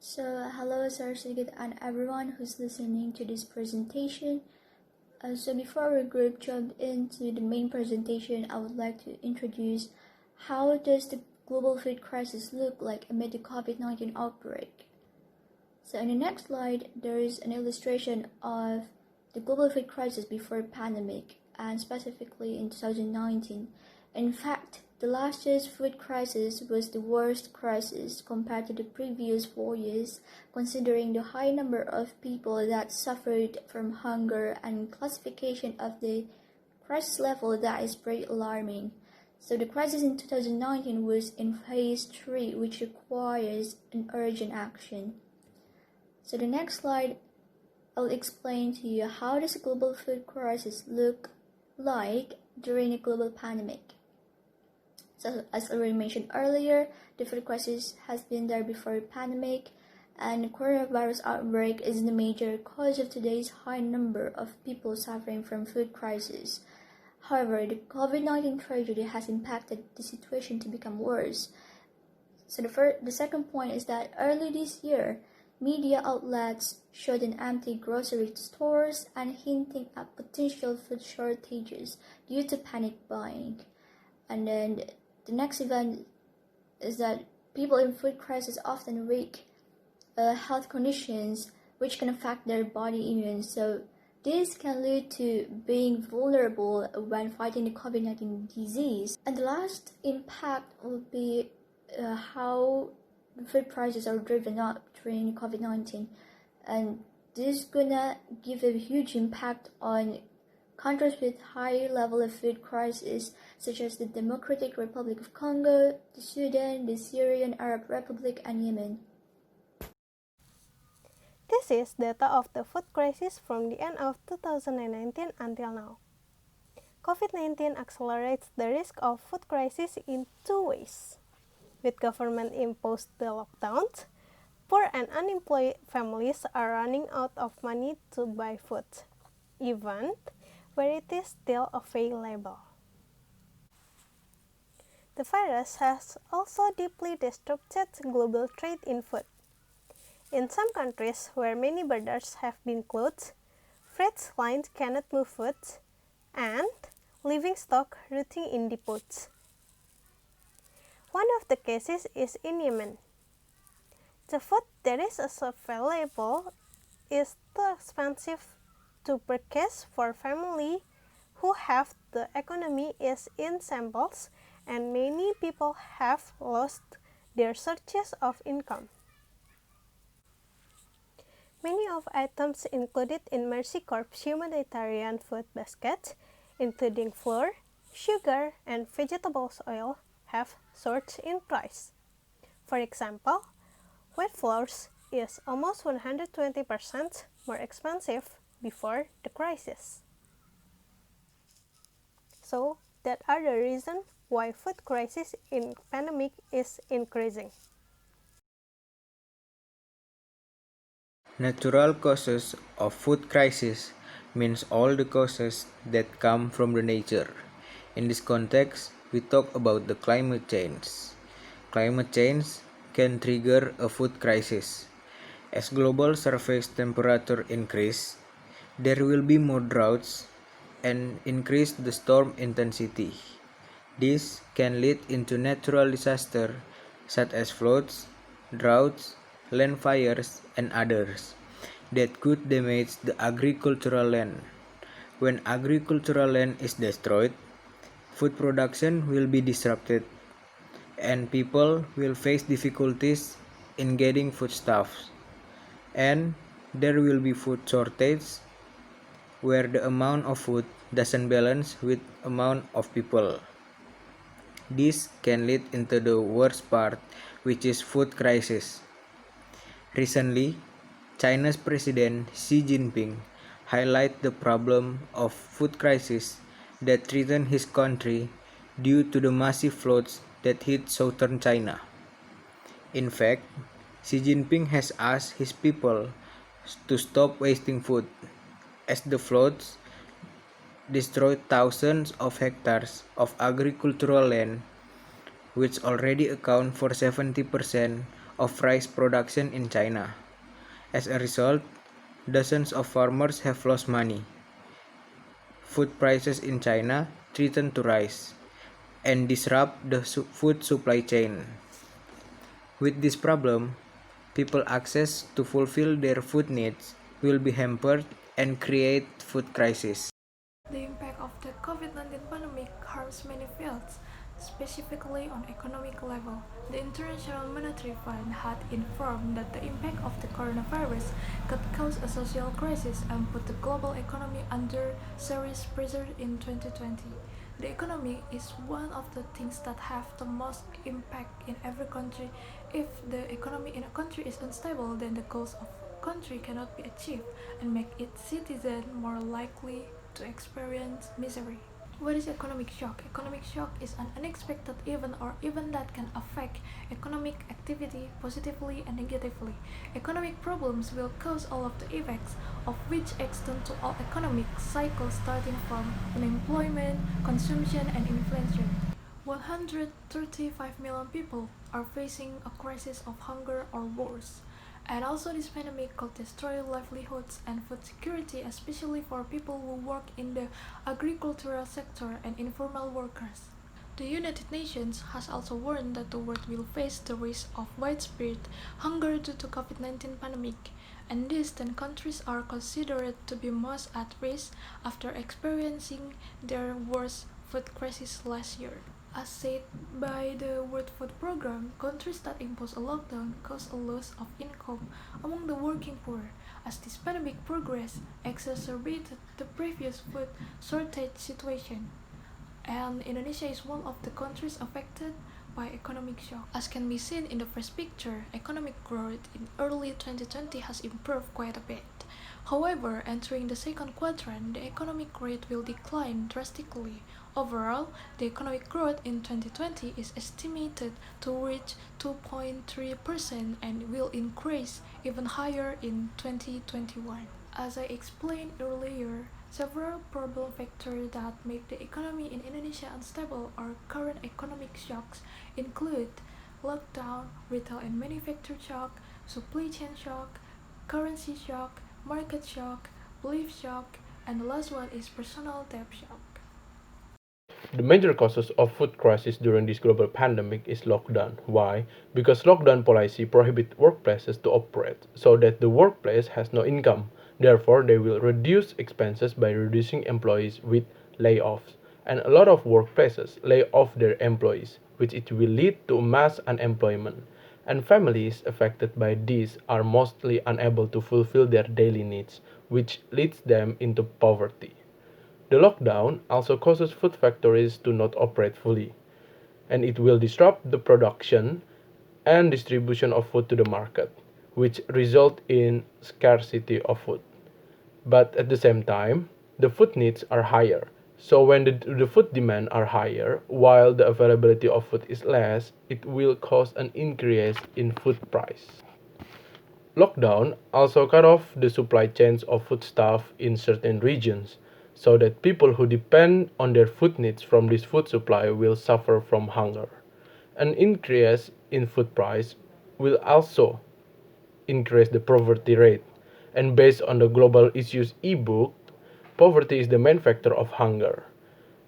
Hello, Sir Sigit, and everyone who's listening to this presentation. Before our group jump into the main presentation, I would like to introduce how does the global food crisis look like amid the COVID-19 outbreak. So, in the next slide, there is an illustration of the global food crisis before pandemic, and specifically in 2019. In fact, the last year's food crisis was the worst crisis compared to the previous 4 years, considering the high number of people that suffered from hunger and classification of the crisis level that is very alarming. So the crisis in 2019 was in phase 3, which requires an urgent action. So the next slide, I'll explain to you how does a global food crisis look like during a global pandemic. So as already mentioned earlier, the food crisis has been there before pandemic, and coronavirus outbreak is the major cause of today's high number of people suffering from food crisis. However, the COVID-19 tragedy has impacted the situation to become worse. So the second point is that early this year, media outlets showed an empty grocery stores and hinting at potential food shortages due to panic buying. And then the next event is that people in food crisis often weak health conditions which can affect their body immune. So this can lead to being vulnerable when fighting the COVID-19 disease. And the last impact will be how the food prices are driven up during COVID-19. And this is gonna give a huge impact on countries with high level of food crisis, such as the Democratic Republic of Congo, the Sudan, the Syrian Arab Republic, and Yemen. This is data of the food crisis from the end of 2019 until now. COVID-19 accelerates the risk of food crisis in two ways. With government-imposed lockdowns, poor and unemployed families are running out of money to buy food, even where it is still available. The virus has also deeply disrupted global trade in food. In some countries where many borders have been closed, freight lines cannot move food, and living stock rotting in depots. One of the cases is in Yemen. The food that is available is too expensive to purchase for family who have the economy is in shambles, and many people have lost their sources of income. Many of items included in Mercy Corps' humanitarian food basket, including flour, sugar, and vegetable oil, have surged in price. For example, wheat flour is almost 120% more expensive before the crisis. So that are the reasons why food crisis in pandemic is increasing. Natural causes of food crisis means all the causes that come from the nature. In this context, we talk about the climate change. Climate change can trigger a food crisis. As global surface temperature increase, there will be more droughts and increase the storm intensity. This can lead into natural disaster such as floods, droughts, land fires, and others that could damage the agricultural land. When agricultural land is destroyed, food production will be disrupted, and people will face difficulties in getting foodstuffs, and there will be food shortage where the amount of food doesn't balance with amount of people. This can lead into the worst part, which is food crisis. Recently, China's President Xi Jinping highlighted the problem of food crisis that threatened his country due to the massive floods that hit southern China. In fact, Xi Jinping has asked his people to stop wasting food, as the floods destroyed thousands of hectares of agricultural land, which already account for 70% of rice production in China. As a result, dozens of farmers have lost money. Food prices in China threaten to rise and disrupt the food supply chain. With this problem, people access to fulfill their food needs will be hampered and create food crisis. The impact of the COVID-19 pandemic harms many fields, specifically on economic level. The International Monetary Fund had informed that the impact of the coronavirus could cause a social crisis and put the global economy under serious pressure in 2020. The economy is one of the things that have the most impact in every country. If the economy in a country is unstable, then the goals of country cannot be achieved and make its citizens more likely to experience misery. What is economic shock? Economic shock is an unexpected event or event that can affect economic activity positively and negatively. Economic problems will cause all of the effects of which extend to all economic cycles starting from unemployment, consumption, and inflation. 135 million people are facing a crisis of hunger or worse. And also this pandemic could destroy livelihoods and food security, especially for people who work in the agricultural sector and informal workers. The United Nations has also warned that the world will face the risk of widespread hunger due to COVID-19 pandemic, and these 10 countries are considered to be most at risk after experiencing their worst food crisis last year. As said by the World Food Programme, countries that impose a lockdown cause a loss of income among the working poor. As this pandemic progressed, exacerbated the previous food shortage situation. And Indonesia is one of the countries affected by economic shock. As can be seen in the first picture, economic growth in early 2020 has improved quite a bit. However, entering the second quadrant, the economic rate will decline drastically. Overall, the economic growth in 2020 is estimated to reach 2.3% and will increase even higher in 2021. As I explained earlier, several problem factors that make the economy in Indonesia unstable or current economic shocks include lockdown, retail and manufacturing shock, supply chain shock, currency shock, market shock, belief shock, and the last one is personal debt shock. The major causes of food crisis during this global pandemic is lockdown. Why? Because lockdown policy prohibit workplaces to operate, so that the workplace has no income. Therefore, they will reduce expenses by reducing employees with layoffs. And a lot of workplaces lay off their employees, which it will lead to mass unemployment. And families affected by this are mostly unable to fulfill their daily needs, which leads them into poverty. The lockdown also causes food factories to not operate fully, and it will disrupt the production and distribution of food to the market, which result in scarcity of food. But at the same time, the food needs are higher. So when the food demand are higher, while the availability of food is less, it will cause an increase in food price. Lockdown also cut off the supply chains of foodstuff in certain regions, so that people who depend on their food needs from this food supply will suffer from hunger. An increase in food price will also increase the poverty rate. And based on the Global Issues ebook, poverty is the main factor of hunger.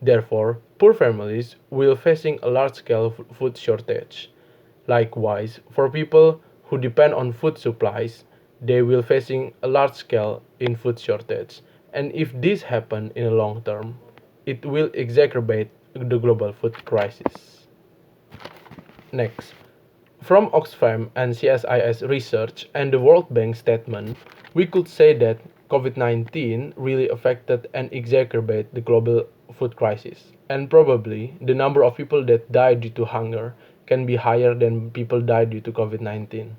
Therefore, poor families will facing a large-scale food shortage. Likewise, for people who depend on food supplies, they will facing a large scale in food shortage. And if this happen in the long term, it will exacerbate the global food crisis. Next, from Oxfam and CSIS research and the World Bank statement, we could say that COVID-19 really affected and exacerbated the global food crisis. And probably the number of people that died due to hunger can be higher than people died due to COVID-19.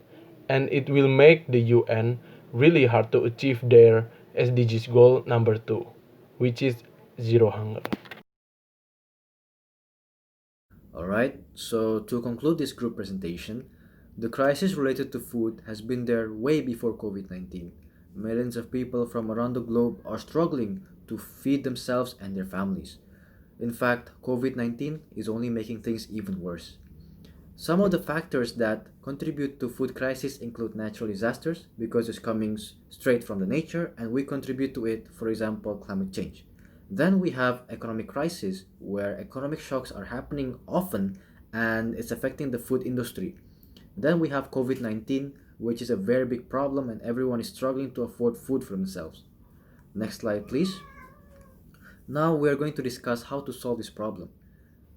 And it will make the UN really hard to achieve their SDGs goal number 2, which is zero hunger. Alright, so to conclude this group presentation, the crisis related to food has been there way before COVID-19. Millions of people from around the globe are struggling to feed themselves and their families. In fact, COVID-19 is only making things even worse. Some of the factors that contribute to food crisis include natural disasters because it's coming straight from the nature and we contribute to it, for example, climate change. Then we have economic crisis where economic shocks are happening often and it's affecting the food industry. Then we have COVID-19, which is a very big problem and everyone is struggling to afford food for themselves. Next slide, please. Now we are going to discuss how to solve this problem.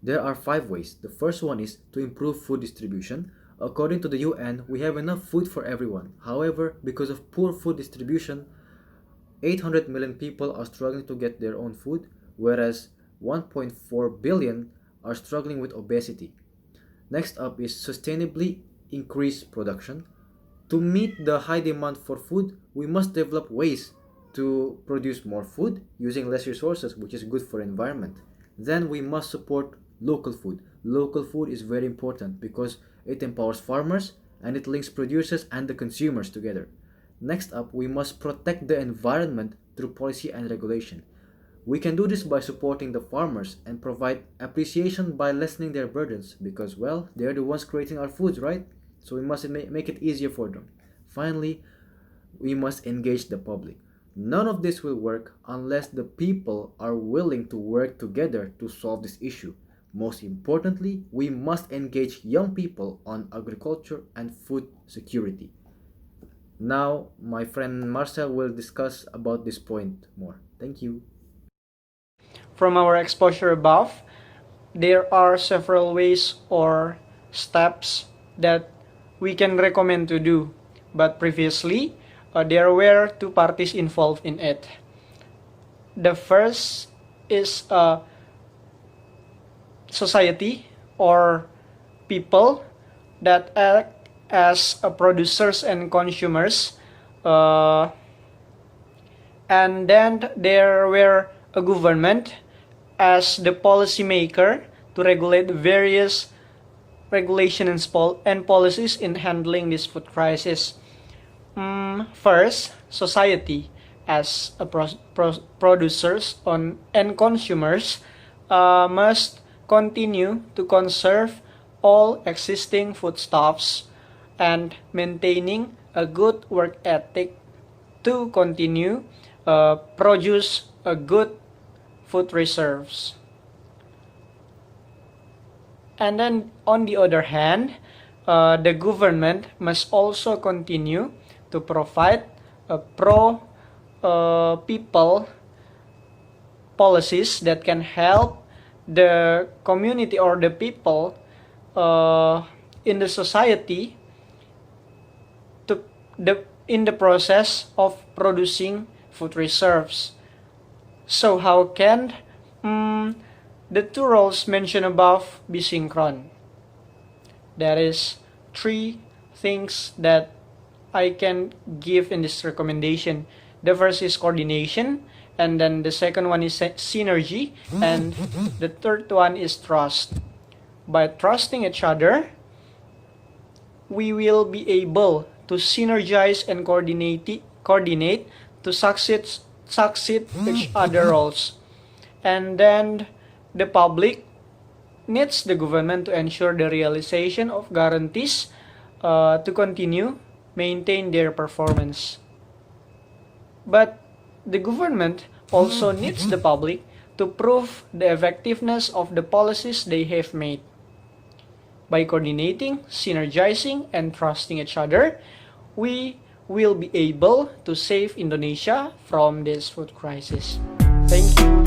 There are 5 ways. The first one is to improve food distribution. According to the UN, we have enough food for everyone. However, because of poor food distribution, 800 million people are struggling to get their own food, whereas 1.4 billion are struggling with obesity. Next up is sustainably increase production. To meet the high demand for food, we must develop ways to produce more food using less resources, which is good for the environment. Then we must support local food. Local food is very important because it empowers farmers and it links producers and the consumers together. Next up, we must protect the environment through policy and regulation. We can do this by supporting the farmers and provide appreciation by lessening their burdens because, well, they're the ones creating our foods, right? So we must make it easier for them. Finally, we must engage the public. None of this will work unless the people are willing to work together to solve this issue. Most importantly, we must engage young people on agriculture and food security. Now, my friend Marcel will discuss about this point more. Thank you. From our exposure above, there are several ways or steps that we can recommend to do, but previously, there were 2 parties involved in it. The first is society or people that act as producers and consumers, and then there were a government as the policymaker to regulate various regulations and policies in handling this food crisis. First, society as a producers and consumers must continue to conserve all existing foodstuffs and maintaining a good work ethic to continue produce a good food reserves. And then on the other hand, the government must also continue to provide pro-people policies that can help the community or the people in the society in the process of producing food reserves. So how can the 2 roles mentioned above be synchronous? There is 3 things that I can give in this recommendation. The first is coordination, and then the second one is synergy, and the third one is trust. By trusting each other, we will be able to synergize and coordinate to succeed each other roles. And then the public needs the government to ensure the realization of guarantees to continue maintain their performance. But the government also needs the public to prove the effectiveness of the policies they have made. By coordinating, synergizing, and trusting each other, we will be able to save Indonesia from this food crisis. Thank you.